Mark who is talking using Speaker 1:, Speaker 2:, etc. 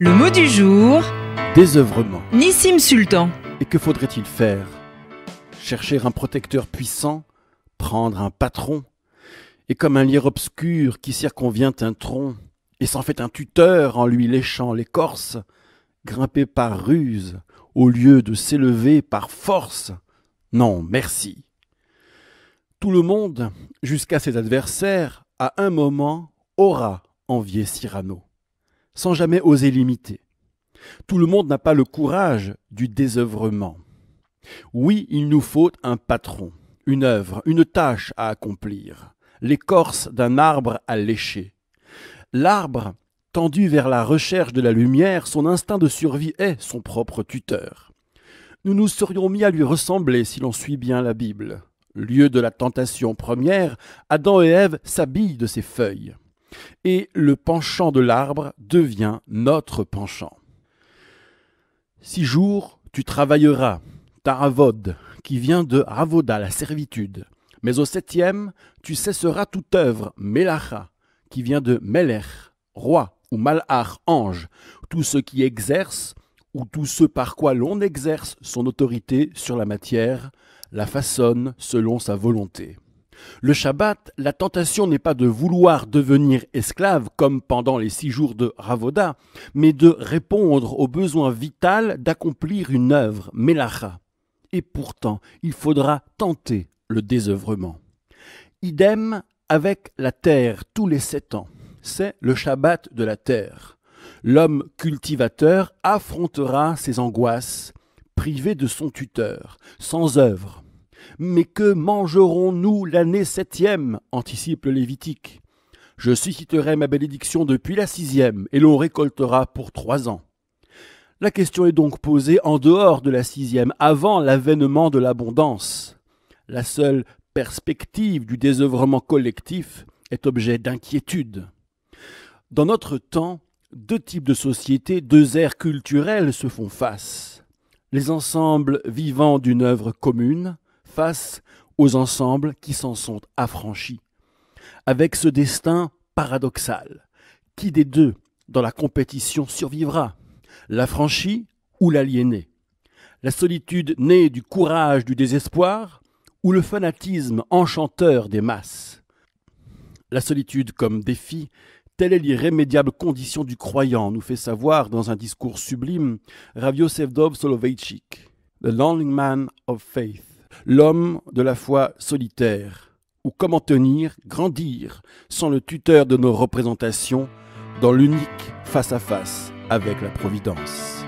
Speaker 1: Le mot du jour,
Speaker 2: Désœuvrement.
Speaker 1: Nissim Sultan.
Speaker 2: Et que faudrait-il faire? Chercher un protecteur puissant, prendre un patron, et comme un lierre obscur qui circonvient un tronc, et s'en fait un tuteur en lui léchant l'écorce, grimper par ruse, au lieu de s'élever par force. Non, merci. Tout le monde, jusqu'à ses adversaires, à un moment, aura envié Cyrano, sans jamais oser l'imiter. Tout le monde n'a pas le courage du désœuvrement. Oui, il nous faut un patron, une œuvre, une tâche à accomplir, l'écorce d'un arbre à lécher. L'arbre, tendu vers la recherche de la lumière, son instinct de survie est son propre tuteur. Nous nous serions mis à lui ressembler si l'on suit bien la Bible. Lieu de la tentation première, Adam et Ève s'habillent de ses feuilles. Et le penchant de l'arbre devient notre penchant. 6 jours, tu travailleras, taravod, qui vient de ravoda, la servitude. Mais au 7e, tu cesseras toute œuvre, melacha, qui vient de melech, roi, ou malach, ange, tout ce qui exerce, ou tout ce par quoi l'on exerce son autorité sur la matière, la façonne selon sa volonté. Le Shabbat, la tentation n'est pas de vouloir devenir esclave comme pendant les 6 jours de Ravoda, mais de répondre au besoin vital d'accomplir une œuvre, melacha. Et pourtant, il faudra tenter le désœuvrement. Idem avec la terre tous les 7 ans. C'est le Shabbat de la terre. L'homme cultivateur affrontera ses angoisses, privé de son tuteur, sans œuvre. Mais que mangerons-nous l'année 7e, anticipe le Lévitique. Je susciterai ma bénédiction depuis la 6e, et l'on récoltera pour 3 ans. La question est donc posée en dehors de la 6e, avant l'avènement de l'abondance. La seule perspective du désœuvrement collectif est objet d'inquiétude. Dans notre temps, 2 types de sociétés, 2 aires culturelles se font face. Les ensembles vivant d'une œuvre commune, face aux ensembles qui s'en sont affranchis. Avec ce destin paradoxal, qui des deux, dans la compétition, survivra? L'affranchi ou l'aliéné? La solitude née du courage du désespoir ou le fanatisme enchanteur des masses? La solitude comme défi, telle est l'irrémédiable condition du croyant, nous fait savoir dans un discours sublime Rav Yosef Dov Soloveitchik, The Lonely Man of Faith. L'homme de la foi solitaire, ou comment tenir, grandir, sans le tuteur de nos représentations, dans l'unique face-à-face avec la Providence.